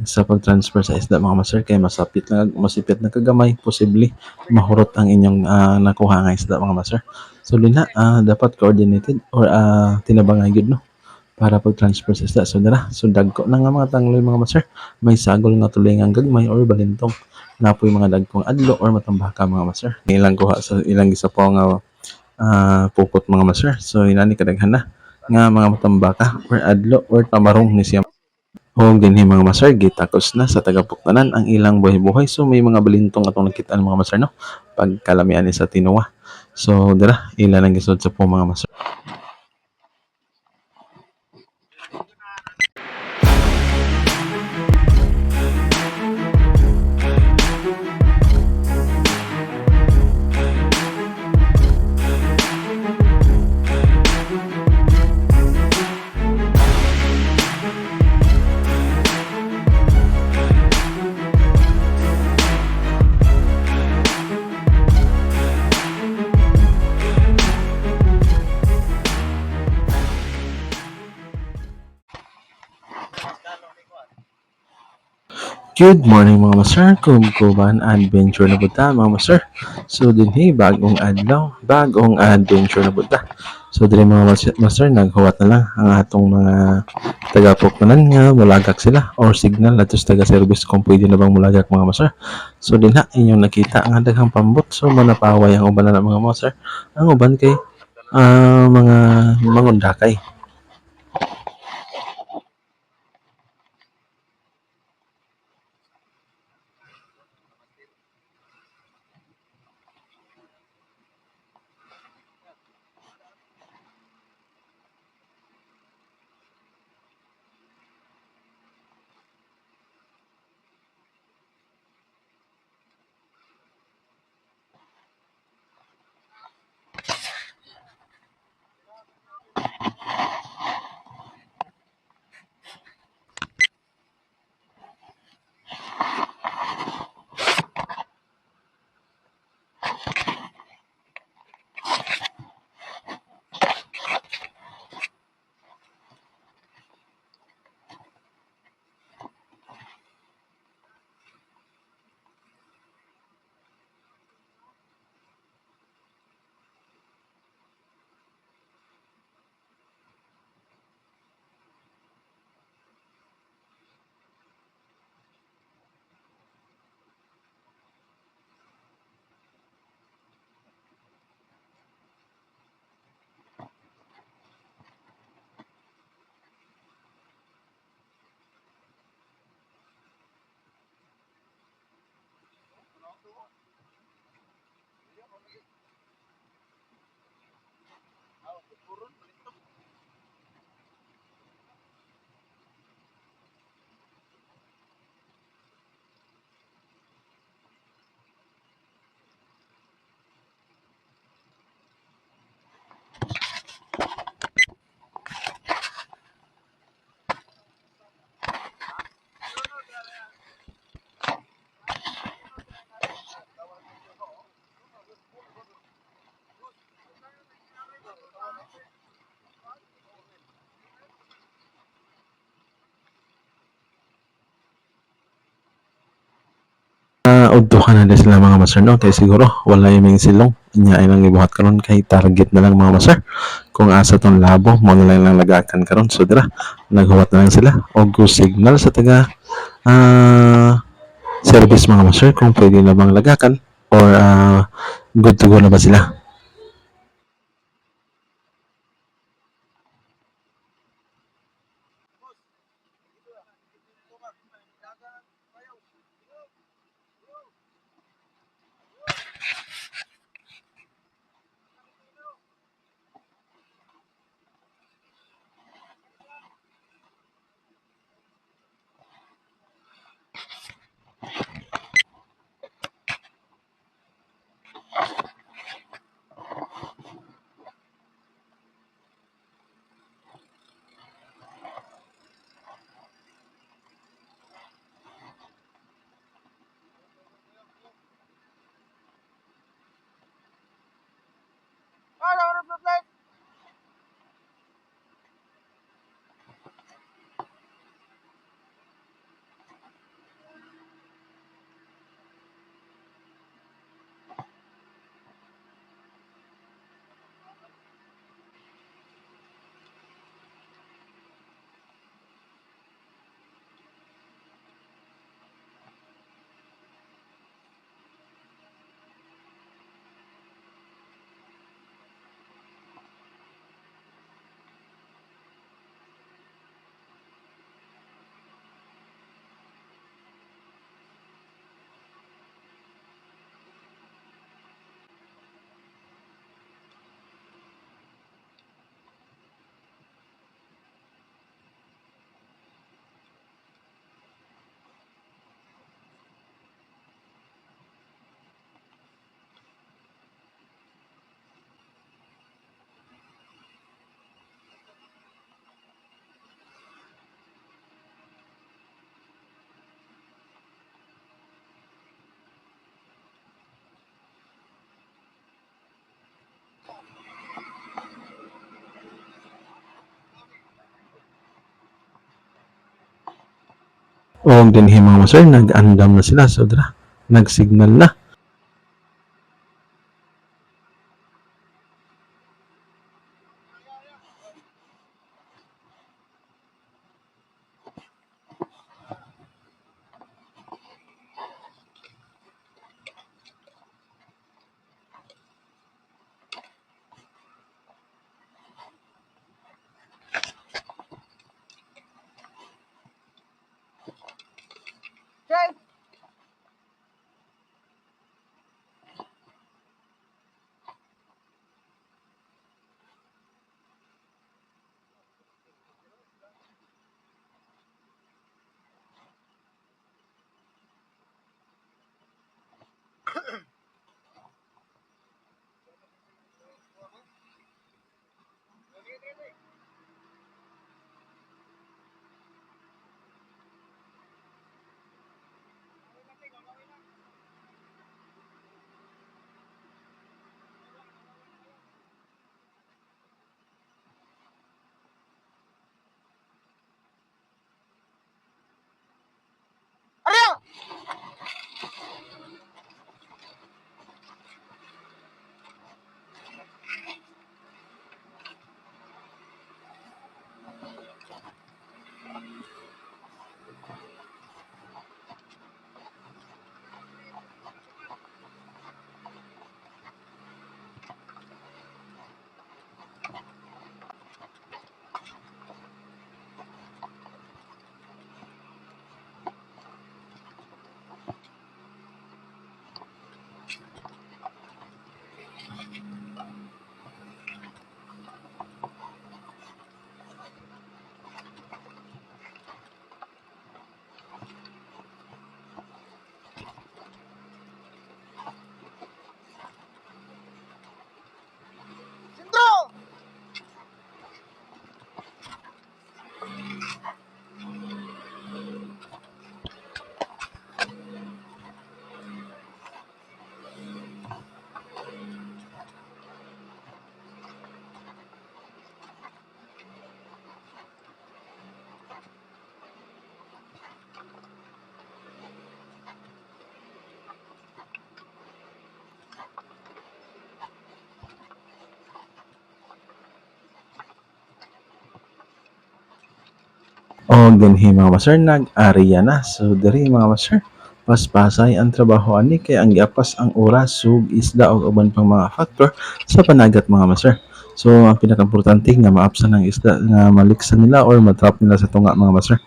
sa pag-transfer sa isda mga master kay masipit na kagamay posible mahurot ang inyong nakuha nga isda mga master. So dinha dapat coordinated or tinabangay gud no para pag-transfer sa isda. So dara, so dagko na nga mga tangloy mga master. May sagol nga tulingang gagmay or balintong. Napoy mga dagkong adlo or matambaka mga master. Ilang kuha sa ilang gisa po nga pukot mga master. So inani kadaghan na nga mga matambaka or adlo or tamarong ni siya. O dinhi mga master, gitakos na sa tagapuktanan ang ilang buhay-buhay. So may mga balintong atong nakita mga master no. Pagkalamian ni sa tinuwa. So dara, ila lang gisod sa po mga master. Good morning mga master, kumkuban adventure na buta mga master. So dinhi bagong adlaw, bagong adventure na buta. So dili mga master naghuwat na lang ang atong mga taga-pukmanan nga mulagak sila or signal at taga-service kung pwede na bang mulagak mga master. So dinha inyong nakita ang daghang pambot. So manapaway ang uban na mga master. Ang uban kay mga mangundakay. Udtukan na sila mga master no kay siguro wala yung mga silong inya ay nang ibuhat karon kay target na lang mga master kung asa tong labo mo na lang lagakan karon so dira naghuwat na lang sila og go signal sa taga service mga master kung pwede na bang lagakan or good to go na ba sila. O dinhi mga master, nag-andam na sila. So dara, nag-signal na. O dinhi mga master, nag-ariya na. So diri mga master, paspasay ang trabaho ani kay ang giapas ang oras, sug isda ug uban pang mga factor sa panagat mga master. So ang pinaka-importante nga maapsan ang isda nga maliksan nila or matrap nila sa tunga mga master.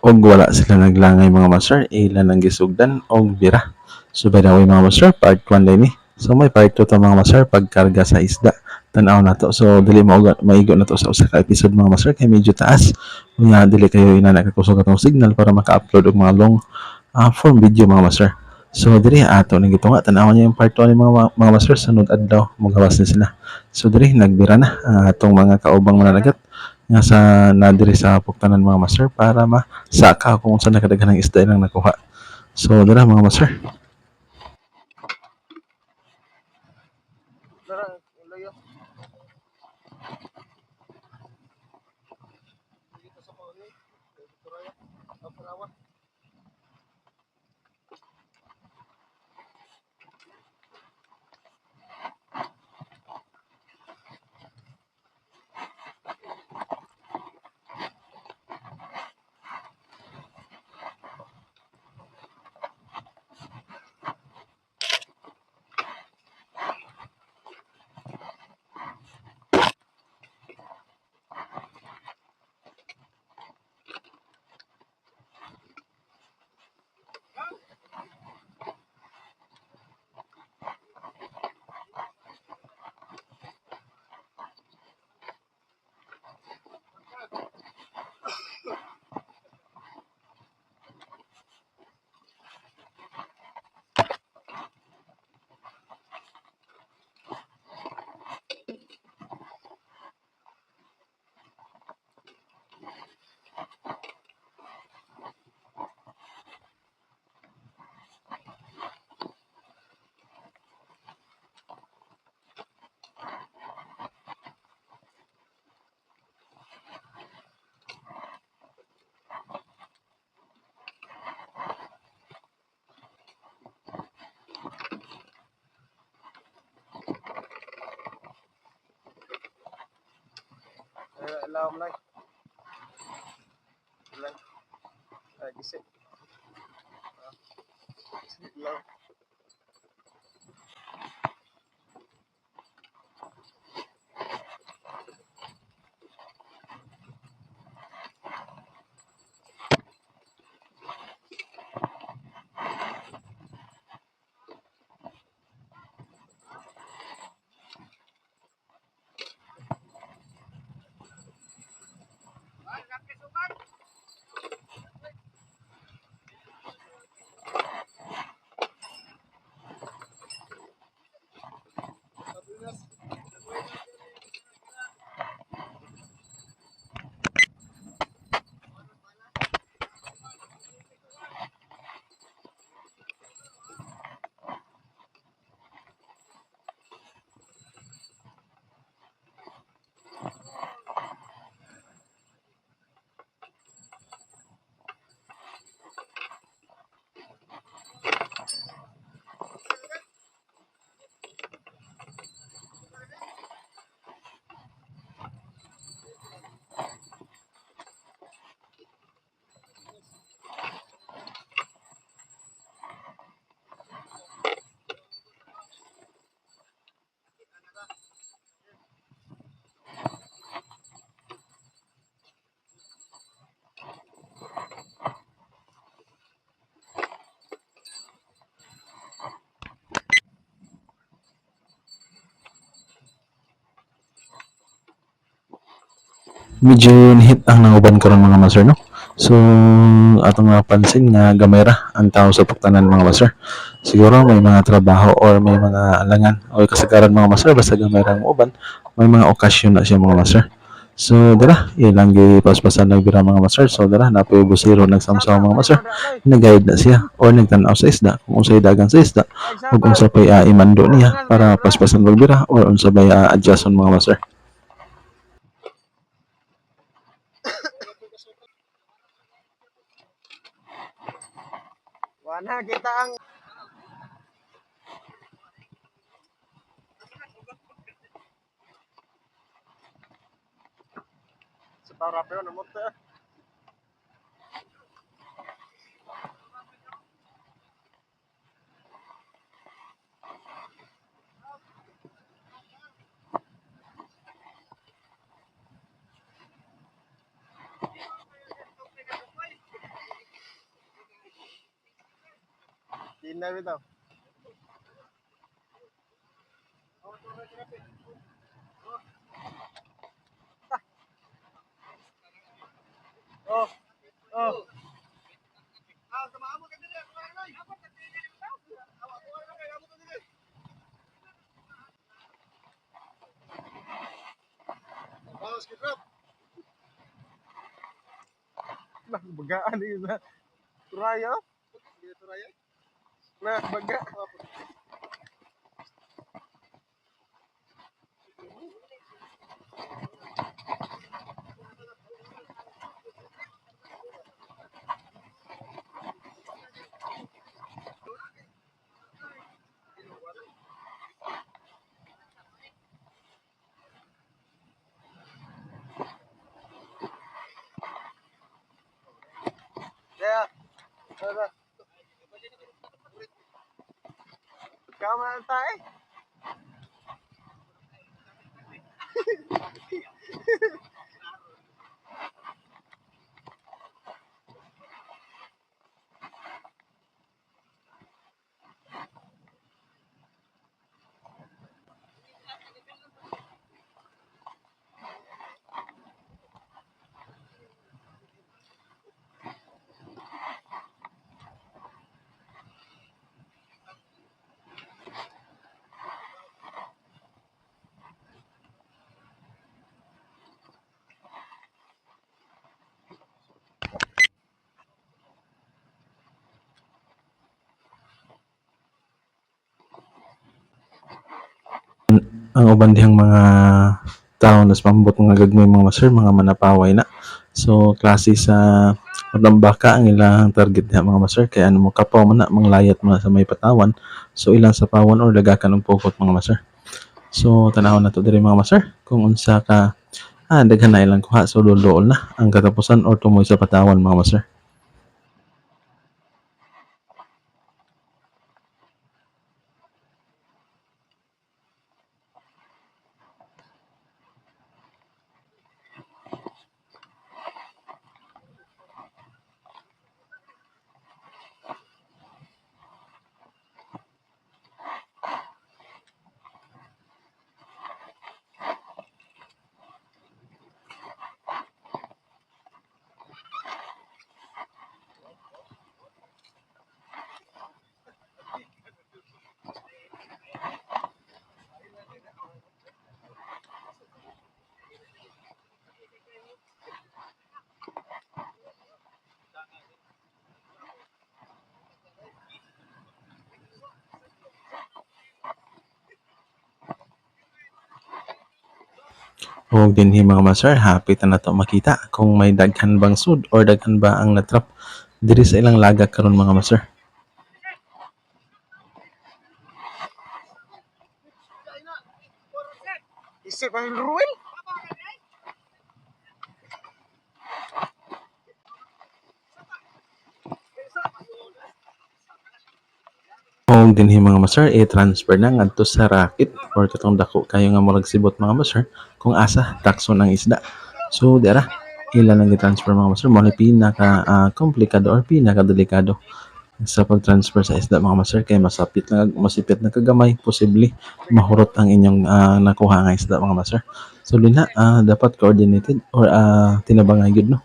og wala sila naglangay mga master, ilan ang gisugdan og bira. So by the way mga master, part 1 din ni. So may part 2 to mga master, pagkarga sa isda. Tanaw na to. So dili maigo na to sa usa ka episode mga master kay medyo taas. Nga dili kayo inana kakusog atong signal para maka-upload og mga long form video mga master. So diri ato nang gitunga tan-awon niyo yung part 2 ni mga master sunod adlaw magawas na sila. So diri nagbira na ang atong mga kaubang mananagat nga sa na diri sa puktanan mga master para masaka kung saan nakadaghan ng isda ilang nakuha. So dira mga master. Medyo nihit ang nanguban karon mga master no. So atong napansin nga gamay ra ang tao sa pagtanan mga master. Siguro may mga trabaho or may mga alangan o kasagaran mga master basta gamay ra ang uban, may mga okasyon na siya mga master. So dara ilang gipaspasan nagbira mga master. So dara napoy busiro nagsamsaw mga master. Nag-guide na siya or nagtan-aw sa isda kung unsay dagan sa isda ug unsa pay imando niya para paspasan magbira or unsa bay adjuston mga master. Ang uban dihang mga tao nas pambot nga gagmay mga master, mga manapaway na. So klase sa matambaka ang ilang target diha mga master, kaya ano mo kapaw man na manglayat man sa may patawan, so ilang sa pawon or dagakan og pukot mga master. So tanawon nato diri mga master kung unsa ka daghan na ilang kuha, so luluol na ang katapusan or tumoy sa patawan mga master. O dinhi mga master, hapit na nato makita kung may daghan bang sud or daghan ba ang natrap diri sa ilang lagak karon mga master. O dinhi mga master, i-transfer na ngadto sa racket or katong dako kayo nga murag sibot mga master kung asa takson ang isda. So dira ila lang i-transfer mga master, mo ni pinaka komplikado or pinaka delikado sa pag-transfer sa isda mga master, kay masipit na kagamay, posible mahurot ang inyong nakuha nga isda mga master. So din dapat coordinated or tinabangay gud no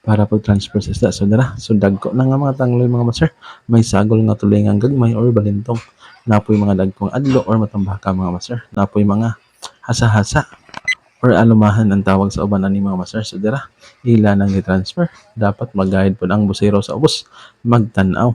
para pag-transfer sa isda. So dara, so dagko na nga mga tangloy mga master, may sagol nga tulingang gagmay or balintong, napoy mga dagkong adlo or matambaka mga master, napoy mga hasa-hasa or alumahan ang tawag sa uban ani mga master. So dira ila nang i-transfer, dapat mag-guide po ang busero sa ubos magtanaw.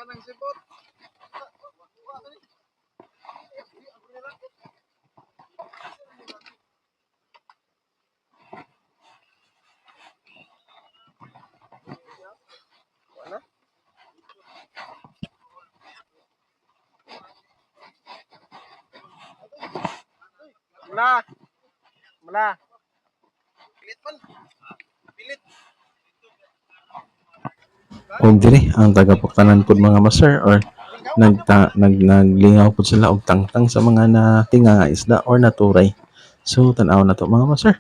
Mula, mula. Og diri ang tagapuktanan pud mga master or naglingaw pud sila og tangtang sa mga natinga nga isda or naturay. So tan-aw na to mga master.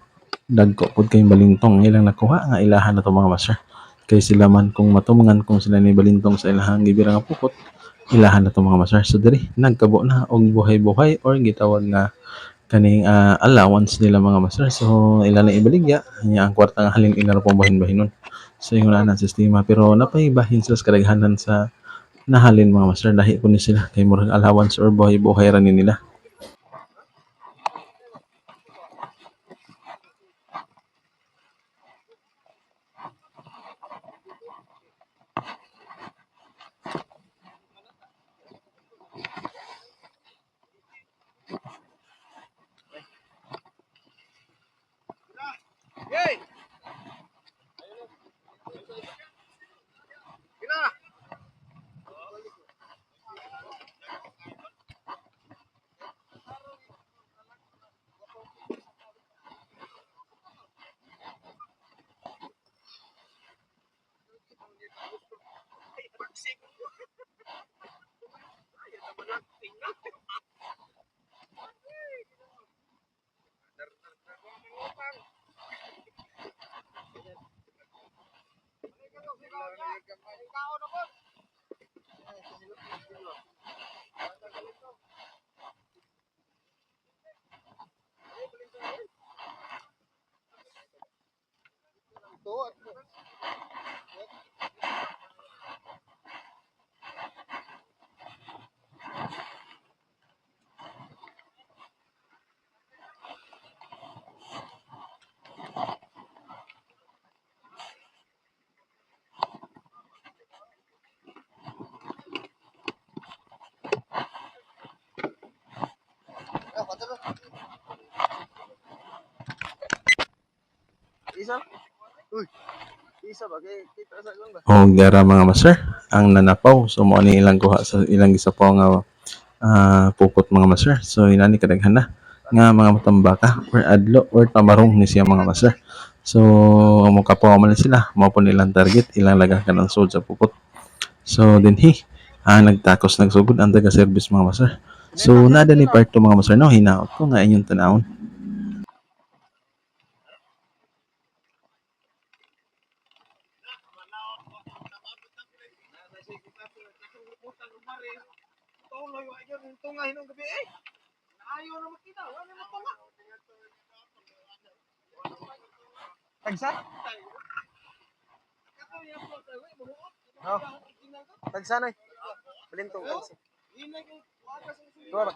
Dagko pud kay balintong ang ilang nakuha nga ilahan na to mga master. Kay sila man kung matumangan kung sila ni balintong sa ilahang gibira nga pukot, ilahan na to mga master. So diri nagkabo na og buhay-buhay or gitawag nga kaning allowance nila mga master. So ila na ibaligya nya ang kwarta nga halin ila ra pong bahin-bahinon sa ingon ana sistema, pero napay bahin sila sa kadaghanan sa nahalin mga master lahi po ni sila kay murag allowance or buhay-buhay ra ni nila. Yay! Gina! Isa? Uy, isa ba? Kita sa ba? Og dara mga master ang nanapaw so mo ni ilang kuha sa ilang gisapaw nga pukot mga master. So inani kadaghan na nga mga matambaka or adlo or tamarong ni siya mga master. So mo kapaw man sila mao po nilang target ilang laga kanang sud sa pukot. So dinhi nagtakos nagsugod ang taga service mga master. So nada ni part 2 mga master no hinaot ko nga inyong tanawon. Tuloy wa yun yung tunga hinong gabi eh. Ayaw na makita, wala na tunga. Tagsa? Oh. Tagsa na. Balintong tagsa. Dua ba?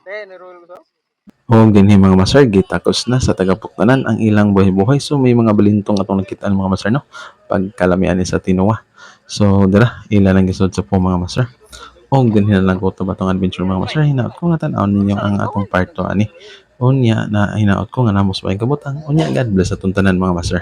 Nirul ko to? Og dinhi mga master gitakos na sa tagapuktanan ang ilang buhay-buhay. So may mga balintong atong nakitaan mga master no pagkalamian ni sa tinuwa. So dira ila lang gisod sa po mga master. Og dinhi na lang ko to batong adventure mga master hinaot ko nga tan-aw ninyo ang atong part 2 ani. Unya na hinaot ko nga namos ba kabutang. Unya God bless atong tanan mga master.